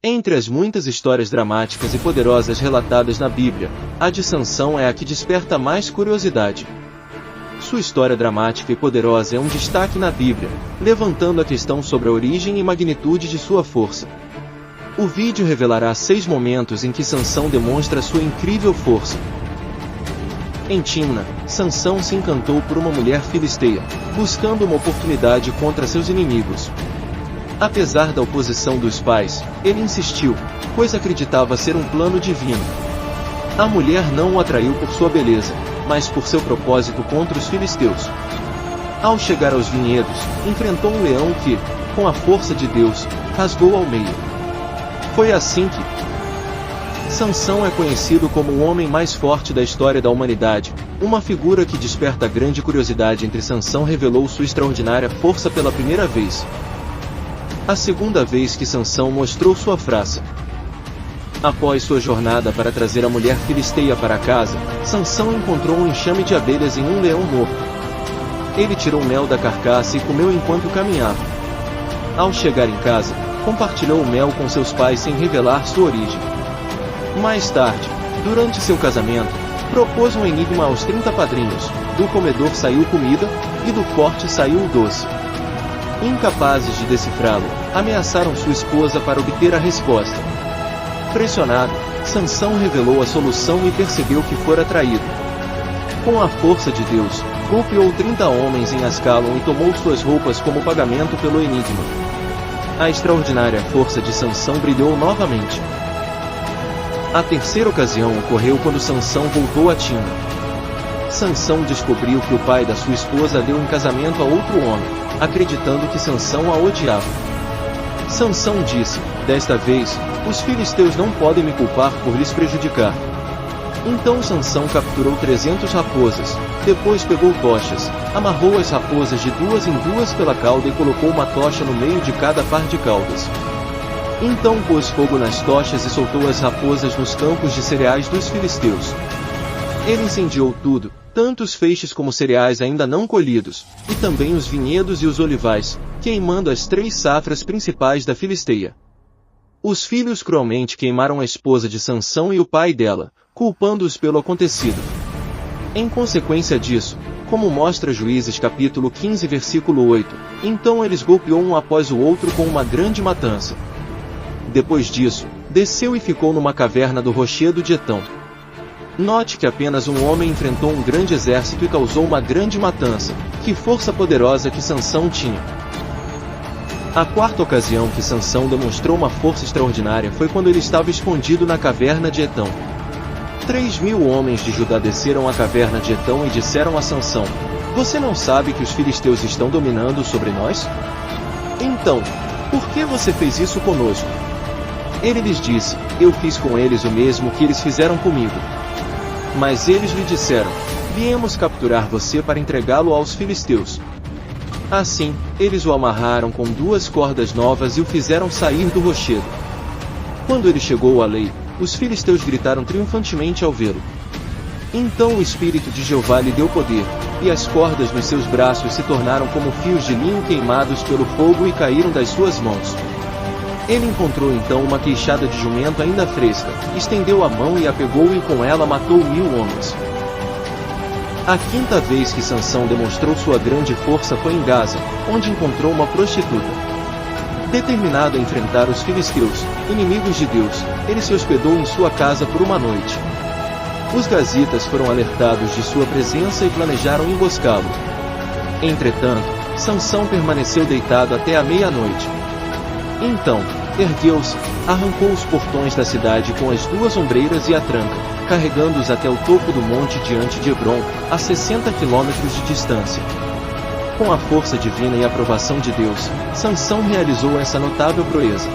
Entre as muitas histórias dramáticas e poderosas relatadas na Bíblia, a de Sansão é a que desperta mais curiosidade. Sua história dramática e poderosa é um destaque na Bíblia, levantando a questão sobre a origem e magnitude de sua força. O vídeo revelará 6 momentos em que Sansão demonstra sua incrível força. Em Timna, Sansão se encantou por uma mulher filisteia, buscando uma oportunidade contra seus inimigos. Apesar da oposição dos pais, ele insistiu, pois acreditava ser um plano divino. A mulher não o atraiu por sua beleza, mas por seu propósito contra os filisteus. Ao chegar aos vinhedos, enfrentou um leão que, com a força de Deus, rasgou ao meio. Foi assim que Sansão é conhecido como o homem mais forte da história da humanidade. Uma figura que desperta grande curiosidade entre Sansão revelou sua extraordinária força pela primeira vez. A segunda vez que Sansão mostrou sua força. Após sua jornada para trazer a mulher filisteia para casa, Sansão encontrou um enxame de abelhas em um leão morto. Ele tirou mel da carcaça e comeu enquanto caminhava. Ao chegar em casa, compartilhou o mel com seus pais sem revelar sua origem. Mais tarde, durante seu casamento, propôs um enigma aos 30 padrinhos. Do comedor saiu comida, e do forte saiu o doce. Incapazes de decifrá-lo, ameaçaram sua esposa para obter a resposta. Pressionado, Sansão revelou a solução e percebeu que fora traído. Com a força de Deus, golpeou 30 homens em Ascalon e tomou suas roupas como pagamento pelo enigma. A extraordinária força de Sansão brilhou novamente. A terceira ocasião ocorreu quando Sansão voltou a Timna. Sansão descobriu que o pai da sua esposa a deu em casamento a outro homem, acreditando que Sansão a odiava. Sansão disse, desta vez, os filisteus não podem me culpar por lhes prejudicar. Então Sansão capturou 300 raposas, depois pegou tochas, amarrou as raposas de 2 em 2 pela cauda e colocou uma tocha no meio de cada par de caudas. Então pôs fogo nas tochas e soltou as raposas nos campos de cereais dos filisteus. Ele incendiou tudo, tanto os feixes como cereais ainda não colhidos, e também os vinhedos e os olivais, queimando as 3 safras principais da Filisteia. Os filhos cruelmente queimaram a esposa de Sansão e o pai dela, culpando-os pelo acontecido. Em consequência disso, como mostra Juízes capítulo 15 versículo 8, então eles golpeou um após o outro com uma grande matança. Depois disso, desceu e ficou numa caverna do rochedo de Etão. Note que apenas um homem enfrentou um grande exército e causou uma grande matança. Que força poderosa que Sansão tinha! A quarta ocasião que Sansão demonstrou uma força extraordinária foi quando ele estava escondido na caverna de Etão. 3.000 homens de Judá desceram à caverna de Etão e disseram a Sansão: "Você não sabe que os filisteus estão dominando sobre nós? Então, por que você fez isso conosco?" Ele lhes disse: "Eu fiz com eles o mesmo que eles fizeram comigo." Mas eles lhe disseram: "Viemos capturar você para entregá-lo aos filisteus." Assim, eles o amarraram com 2 cordas novas e o fizeram sair do rochedo. Quando ele chegou à lei, os filisteus gritaram triunfantemente ao vê-lo. Então o Espírito de Jeová lhe deu poder, e as cordas nos seus braços se tornaram como fios de linho queimados pelo fogo e caíram das suas mãos. Ele encontrou então uma queixada de jumento ainda fresca, estendeu a mão e a pegou e com ela matou 1000 homens. A quinta vez que Sansão demonstrou sua grande força foi em Gaza, onde encontrou uma prostituta. Determinado a enfrentar os filisteus, inimigos de Deus, ele se hospedou em sua casa por uma noite. Os gazitas foram alertados de sua presença e planejaram emboscá-lo. Entretanto, Sansão permaneceu deitado até a meia-noite. Então, ergueu-se, arrancou os portões da cidade com as 2 ombreiras e a tranca, carregando-os até o topo do monte diante de Hebron, a 60 quilômetros de distância. Com a força divina e a aprovação de Deus, Sansão realizou essa notável proeza.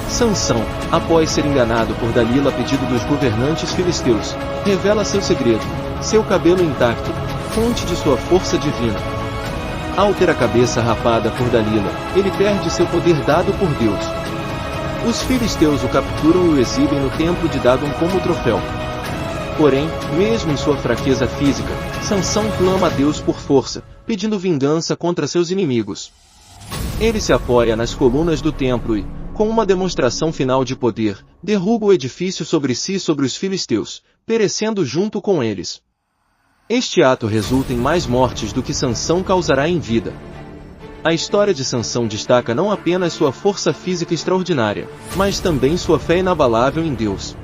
Sansão, após ser enganado por Dalila a pedido dos governantes filisteus, revela seu segredo, seu cabelo intacto, fonte de sua força divina. Ao ter a cabeça rapada por Dalila, ele perde seu poder dado por Deus. Os filisteus o capturam e o exibem no templo de Dagon como troféu. Porém, mesmo em sua fraqueza física, Sansão clama a Deus por força, pedindo vingança contra seus inimigos. Ele se apoia nas colunas do templo e, Com uma demonstração final de poder, derruba o edifício sobre si e sobre os filisteus, perecendo junto com eles. Este ato resulta em mais mortes do que Sansão causará em vida. A história de Sansão destaca não apenas sua força física extraordinária, mas também sua fé inabalável em Deus.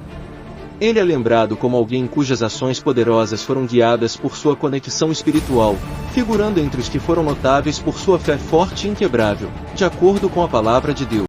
Ele é lembrado como alguém cujas ações poderosas foram guiadas por sua conexão espiritual, figurando entre os que foram notáveis por sua fé forte e inquebrável, de acordo com a palavra de Deus.